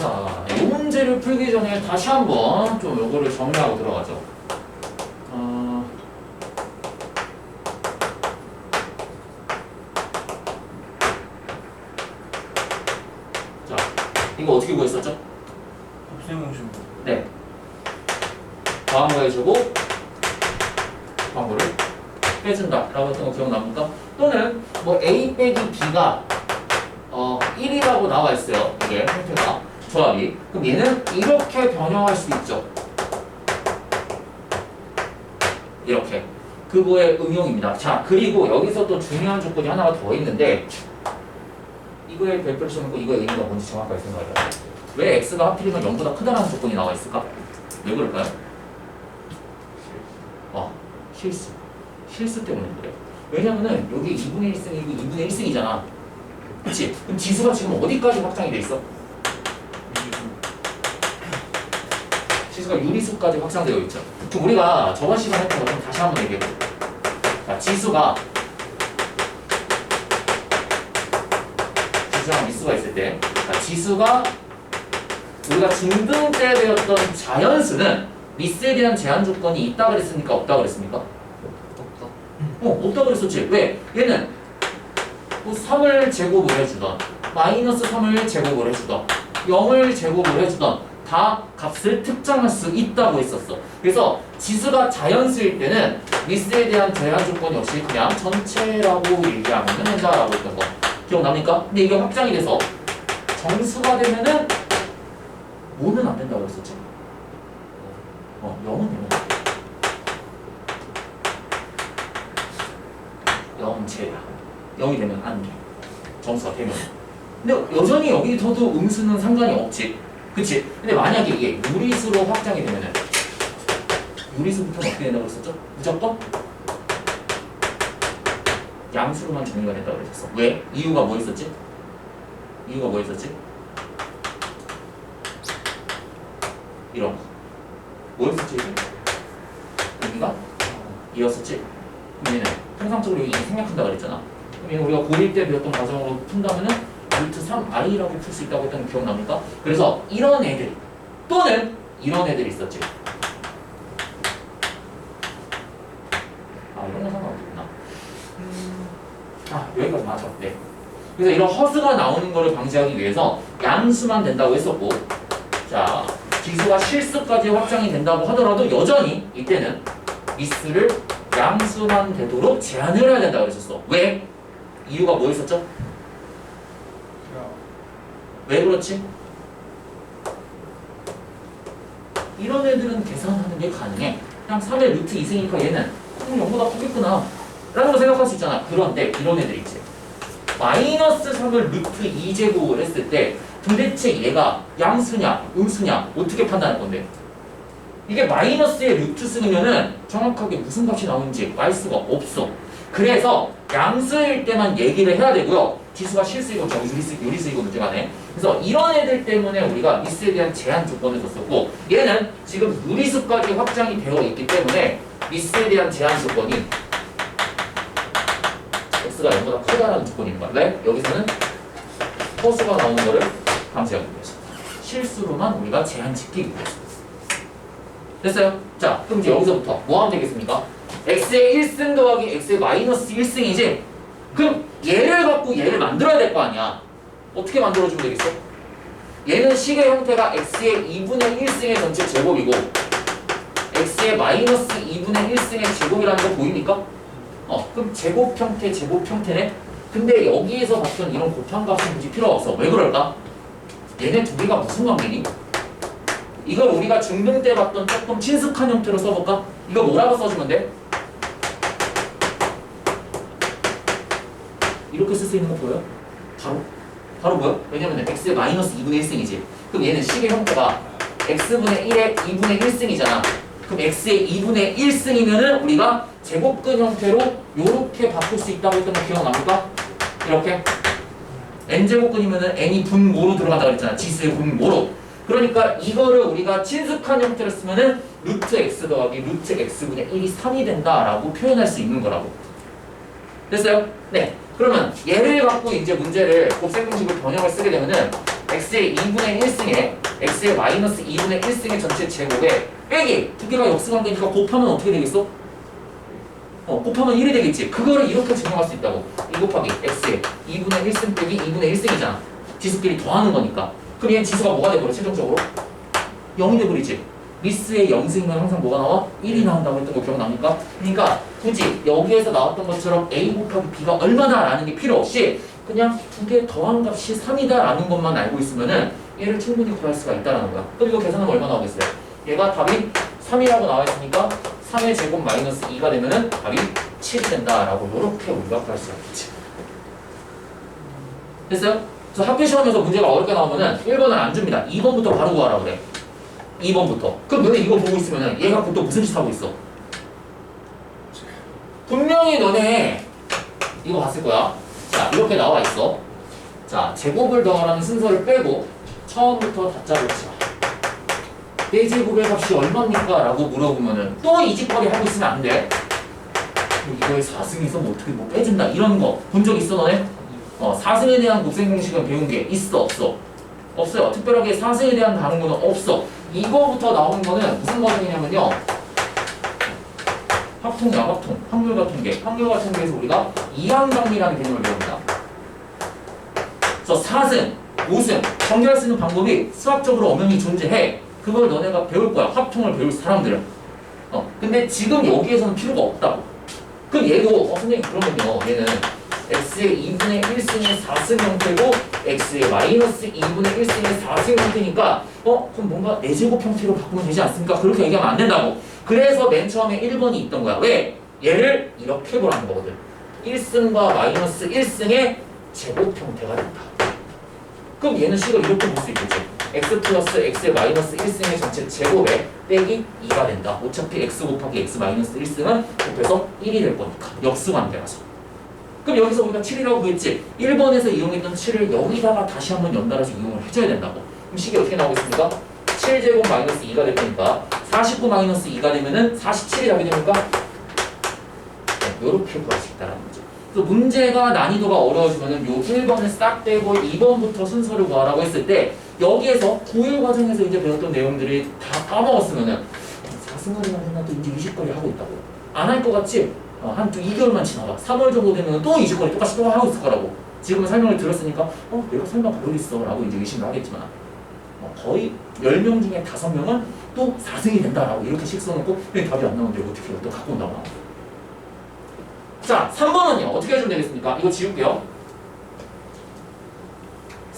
자, 이 문제를 풀기 전에 다시 한번 좀 요거를 정리하고 들어가죠. 자, 이거 어떻게 구했었죠? 곱셈공식. 네. 과거의 제곱, 광고를 빼준다 라고 했던 거 기억납니까? 또는 뭐 A 빼기 B가 1이라고 나와 있어요. 이게 형태가 조합이. 그럼 얘는 이렇게 변형할 수 있죠. 이렇게. 그거의 응용입니다. 자, 그리고 여기서 또 중요한 조건이 하나가 더 있는데 이거의 별표를 써놓고 이거의 의미가 뭔지 정확하게 생각해야 돼요. 왜 X가 하필이면 0보다 크다는 조건이 나와 있을까? 왜 그럴까요? 실수 때문에 그래요. 왜냐면은 여기 2분의 1승이고 2분의 1승이잖아. 그치? 그럼 지수가 지금 어디까지 확장이 돼 있어? 지수가 유리수까지 확장되어 있죠. 그럼 우리가 저번 시간에 했던 것좀 다시 한번 얘기해보자. 자, 지수랑 미수가 있을 때, 자, 지수가 우리가 중등때 배웠던 자연수는 미스에 대한 제한 조건이 있다 그랬습니까? 없다 그랬습니까? 없다 그랬었지. 왜? 얘는 뭐 3을 제곱을 해주던 마이너스 3을 제곱을 해주던 0을 제곱을 해주던 다 값을 특정할 수 있다고 했었어. 그래서 지수가 자연수일 때는 미스에 대한 제한 조건이 없이 그냥 전체라고 얘기하면 된다라고 했던 거 기억납니까? 근데 이게 확장이 돼서 정수가 되면은 뭐는 안 된다고 했었지? 0은 되면 0제야. 0이 되면 안 돼. 점수가 되면. 근데 여전히 여기서도 음수는 상관이 없지. 그치? 근데 만약에 이게 유리수로 확장이 되면은 유리수부터는 어떻게 된다고 했었죠? 무조건 양수로만 정의가 된다고 그랬었어. 왜? 이유가 뭐 있었지? 이런 거. 뭐였었지 이게? 여기가 이었었지? 그럼 얘는 통상적으로 여기 생략한다 그랬잖아. 그럼 얘는 우리가 고1 때 배웠던 과정으로 푼다면은 루트 3i라고 풀 수 있다고 했던 거 기억납니까? 그래서 이런 애들 또는 이런 애들이 있었지. 이런 거 상관없구나. 여기까지 맞아. 네. 그래서 이런 허수가 나오는 거를 방지하기 위해서 양수만 된다고 했었고, 자, 지수가 실수까지 확장이 된다고 하더라도 여전히 이때는 미수를 양수만 되도록 제한을 해야 된다고 했었어. 왜? 이유가 뭐 있었죠? 왜 그렇지? 이런 애들은 계산하는 게 가능해. 그냥 3의 루트 2승이니까 얘는 0보다 크겠구나 라는 거 생각할 수 있잖아. 그런데 이런 애들 있지. 마이너스 3을 루트 2제곱을 했을 때 도대체 얘가 양수냐 음수냐 어떻게 판단할 건데? 이게 마이너스의 루트 쓰면은 정확하게 무슨 값이 나오는지 알 수가 없어. 그래서 양수일 때만 얘기를 해야 되고요. 지수가 실수이고 유리수이고 문제가네. 그래서 이런 애들 때문에 우리가 미스에 대한 제한 조건을 줬었고, 얘는 지금 유리수까지 확장이 되어 있기 때문에 미스에 대한 제한 조건이 x가 0보다 크다라는 조건인 거야. 왜? 여기서는 허수가 나오는 거를 방지하기 위해서 실수로만 우리가 제한 짓기 위해서. 됐어요? 자, 그럼 이제 여기서부터 뭐 하면 되겠습니까? x의 1승 더하기 x의 마이너스 1승이지? 그럼 얘를 갖고 얘를 만들어야 될 거 아니야. 어떻게 만들어주면 되겠어? 얘는 식의 형태가 x의 2분의 1승의 전체 제곱이고 x의 마이너스 2분의 1승의 제곱이라는 거 보입니까? 그럼 제곱 형태네? 근데 여기에서 봤던 이런 곱한값은 굳이 필요 없어. 왜 그럴까? 얘네 두 개가 무슨 관계니? 이걸 우리가 중등 때 봤던 조금 친숙한 형태로 써볼까? 이거 뭐라고 써주면 돼? 이렇게 쓸 수 있는 거 보여요? 바로 뭐야? 왜냐면 x의 마이너스 2분의 1승이지. 그럼 얘는 식의 형태가 x분의 1의 2분의 1승이잖아. 그럼 x의 2분의 1승이면은 우리가 제곱근 형태로 요렇게 바꿀 수 있다고 했던 거 기억납니까? 이렇게 n제곱근이면은 n이 분모로 들어간다고 그랬잖아. 지수의 분모로. 그러니까 이거를 우리가 친숙한 형태로 쓰면은 루트 x 더하기 루트 x분의 1이 3이 된다라고 표현할 수 있는 거라고. 됐어요? 네. 그러면 얘를 갖고 이제 문제를 곱셈 공식을 번역을 쓰게 되면은 x의 2분의 1승에 x의 마이너스 2분의 1승의 전체 제곱에 빼기 두 개가 역수관계니까 곱하면 어떻게 되겠어? 곱하면 1이 되겠지. 그거를 이렇게 증명할 수 있다고. 2 곱하기 x의 2분의 1승 빼기 2분의 1승이잖아. 지수끼리 더하는 거니까. 그럼 얘는 지수가 뭐가 돼버려? 최종적으로 0이 돼버리지. 미스의 0승이면 항상 뭐가 나와? 1이 나온다고 했던 거 기억납니까? 그러니까 굳이 여기에서 나왔던 것처럼 a 곱하기 b가 얼마나 라는 게 필요 없이 그냥 두 개 더한 값이 3이다 라는 것만 알고 있으면은 얘를 충분히 구할 수가 있다는 거야. 그럼 이거 계산하면 얼마 나오겠어요? 얘가 답이 3이라고 나와 있으니까 3의 제곱 마이너스 2가 되면은 답이 7이 된다라고 이렇게 우리가 구할 수가 있지. 됐어요? 그래서 학교 시험에서 문제가 어렵게 나오면은 1번을 안 줍니다. 2번부터 바로 구하라 그래. 2번부터. 그럼 너네 이거 보고 있으면은 얘가 또 무슨 짓 하고 있어? 분명히 너네 이거 봤을 거야. 자, 이렇게 나와 있어. 자, 제곱을 더하라는 순서를 빼고 처음부터 다짜고 쳐. 내 제곱의 값이 얼마입니까? 라고 물어보면은 또 이 짓거리 하고 있으면 안 돼. 이거에 4승에서 뭐 어떻게 뭐 빼준다 이런 거 본 적 있어 너네? 4승에 대한 곱셈 공식은 배운 게 있어 없어? 없어요. 특별하게 4승에 대한 다른 거는 없어. 이거부터 나오는 거는 무슨 과정이냐면요. 합통이야 합통. 확률과 통계. 확률과 통계에서 우리가 이항정리라는 개념을 배웁니다. 그래서 4승, 5승 정리할 수 있는 방법이 수학적으로 엄연히 존재해. 그걸 너네가 배울 거야. 합통을 배울 사람들은. 근데 지금 여기에서는 필요가 없다고. 그럼 얘도 선생님 그러면요. 얘는 x의 2분의 1승의 4승 형태고 x의 마이너스 2분의 1승의 4승 형태니까 그럼 뭔가 4제곱 형태로 바꾸면 되지 않습니까? 그렇게 얘기하면 안 된다고. 그래서 맨 처음에 1번이 있던 거야. 왜? 얘를 이렇게 보라는 거거든. 1승과 마이너스 1승의 제곱 형태가 된다. 그럼 얘는 식을 이렇게 볼 수 있겠지. x 플러스 x의 마이너스 1승의 전체 제곱에 빼기 2가 된다. 어차피 x 곱하기 x 마이너스 1승은 곱해서 1이 될 거니까. 역수관계라서. 그럼 여기서 우리가 7이라고 구했지. 1번에서 이용했던 7을 여기다가 다시 한번 연달아서 이용을 해줘야 된다고. 그럼 식이 어떻게 나오겠습니까? 7제곱 마이너스 2가 될 거니까 49 마이너스 2가 되면은 47이 나게 됩니까? 이렇게 구할 수 있다는 거죠. 그래서 문제가 난이도가 어려워지면은 요 1번을 싹 빼고 2번부터 순서를 구하라고 했을 때 여기에서 고1 과정에서 이제 배웠던 내용들이 다 까먹었으면은 4승거리만 했나 또 이제 20거리 하고 있다고. 안 할 것 같지? 한 2개월만 지나봐. 3월 정도 되면 또 20거리 똑같이 또 하고 있을 거라고. 지금 설명을 들었으니까 내가 설마 모르겠어 라고 이제 의심을 하겠지만 거의 10명 중에 5명은 또 4승이 된다라고 이렇게 식 써놓고 답이 안 나오는데 어떻게 해요? 또 갖고 온다고. 자, 3번은요. 어떻게 해주면 되겠습니까? 이거 지울게요.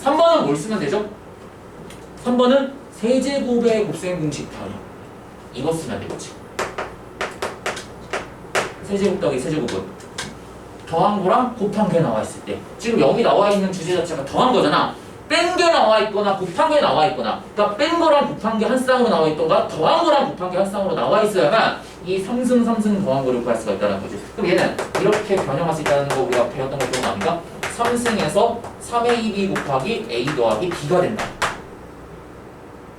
3번은 뭘 쓰면 되죠? 3번은 세제곱의 곱셈 공식 변형. 이거 쓰면 되겠지. 세제곱 더하기 세제곱은 더한 거랑 곱한 게 나와 있을 때 지금 여기 나와 있는 주제 자체가 더한 거잖아. 뺀 게 나와 있거나 곱한 게 나와 있거나 그러니까 뺀 거랑 곱한 게 한 쌍으로 나와 있던가 더한 거랑 곱한 게 한 쌍으로 나와 있어야만 이 3승 더한 거를 구할 수가 있다는 거지. 그럼 얘는 이렇게 변형할 수 있다는 거 우리가 배웠던 거 기억납니까? 3승에서 3a b 곱하기 a 더하기 b가 된다.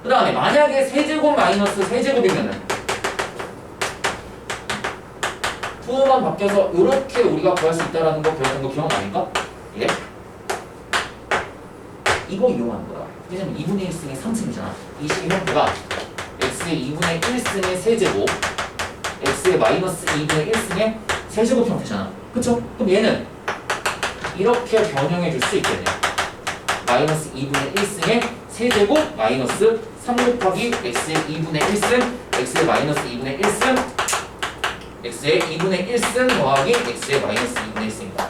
그 다음에 만약에 세제곱 마이너스 세제곱이면은 부호만 바뀌어서 이렇게 우리가 구할 수 있다는 거 배웠던 거 기억납니까? 예? 이거 이용하는 거야. 왜냐면 2분의 1승의 3승이잖아. 이 식의 형태가 x의 2분의 1승의 세제곱 x의 마이너스 2분의 1승의 세제곱 형태잖아. 그쵸? 그럼 얘는 이렇게 변형해 줄 수 있겠네. 마이너스 2분의 1승의 세제곱 마이너스 3 곱하기 x의 2분의 1승 x의 마이너스 2분의 1승 x의 2분의 1승 더하기 x의 마이너스 2분의 1승이다.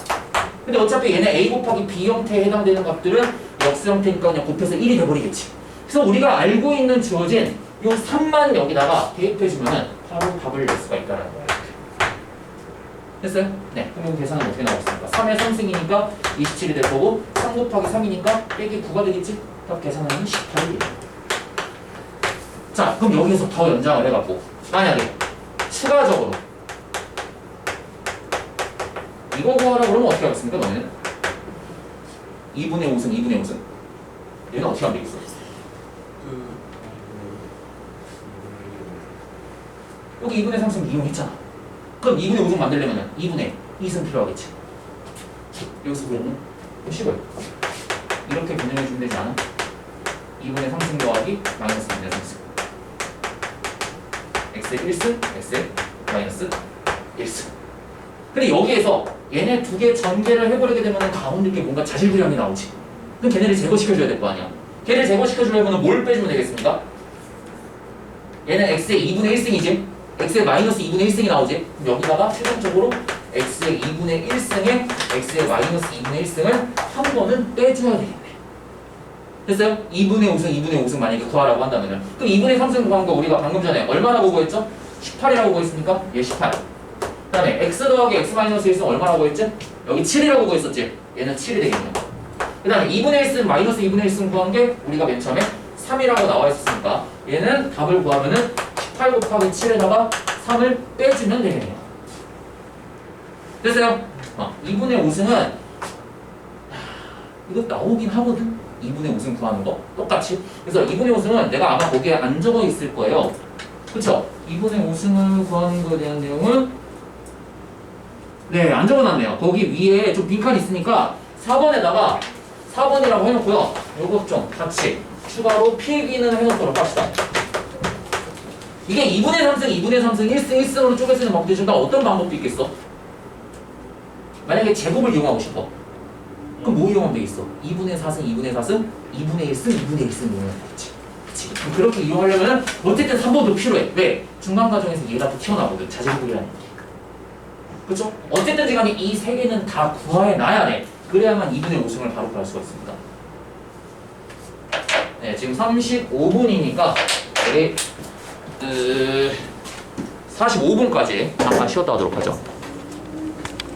근데 어차피 얘네 a 곱하기 b 형태에 해당되는 값들은 역수 형태니까 그냥 곱해서 1이 돼버리겠지. 그래서 우리가 알고 있는 주어진 요 3만 여기다가 대입해주면은 바로 답을 낼 수가 있다는 거예요. 됐어요? 네. 그럼 이 계산은 어떻게 나왔습니까? 3의 3승이니까 27이 될 거고 3 곱하기 3이니까 빼기 9가 되겠지? 답 계산하면 18이 돼요. 자, 그럼 여기서 더 연장을 해갖고 만약에 추가적으로 이거 구하라고 그러면 어떻게 하겠습니까? 너네는? 2분의 5승, 2분의 5승. 얘는 어떻게 하면 되겠어? 여기 2분의 3승 이용했잖아. 그럼 2분의 5승 만들려면 2분의 2승 필요하겠지. 여기서 그러면 10을 이렇게 변형해주면 되지 않아? 2분의 3승 더하기 마이너스 2분의 3승. x의 1승, x의 마이너스 1승. 근데 여기에서 얘네 두 개 전개를 해버리게 되면 가운데 게 뭔가 자질구레함이 나오지. 그럼 걔네를 제거시켜줘야 될 거 아니야. 걔를 제거시켜주려면 뭘 빼주면 되겠습니까? 얘는 x의 2분의 1승이지. x의 마이너스 2분의 1승이 나오지. 그럼 여기다가 최종적으로 x의 2분의 1승에 x의 마이너스 2분의 1승을 한 번은 빼줘야 되겠네. 됐어요? 2분의 5승, 2분의 5승 만약에 구하라고 한다면은 그럼 2분의 3승 구한 거 우리가 방금 전에 얼마라고 구했죠? 18이라고 구했습니까? 얘 18. 그 다음에 x 더하기 x 마이너스 1승 얼마라고 했지? 여기 7이라고 구했었지? 얘는 7이 되겠네요. 그 다음에 2분의 1승 마이너스 2분의 1승 구한 게 우리가 맨 처음에 3이라고 나와 있었으니까 얘는 답을 구하면은 18 곱하기 7에다가 3을 빼주면 되겠네요. 됐어요? 2분의 5승은 이거 나오긴 하거든? 2분의 5승 구하는 거 똑같이. 그래서 2분의 5승은 내가 아마 거기에 안 적어 있을 거예요. 그쵸? 2분의 5승을 구하는 거에 대한 내용은 네, 안 적어놨네요. 거기 위에 좀 빈칸이 있으니까 4번에다가 4번이라고 해놓고요. 요것 좀 같이 추가로 필기는 해놓도록 합시다. 이게 2분의 3승, 2분의 3승, 1승, 1승으로 쪼개 쓰는 방법이 중에 어떤 방법도 있겠어? 만약에 제곱을 이용하고 싶어. 그럼 뭐 이용하면 되겠어? 2분의 4승, 2분의 4승, 2분의 1승, 2분의 1승 이용하면 되겠지. 그치? 그럼 그렇게 이용하려면 어쨌든 3번도 필요해. 왜? 중간 과정에서 얘가 또 튀어나오거든. 자질구레라는 게. 그쵸? 어쨌든 간에 이 세 개는 다 구해놔야 돼. 그래야만 2분의 5승을 바로 구할 수가 있습니다. 네, 지금 35분이니까 우리 45분까지 잠깐 쉬었다 하도록 하죠.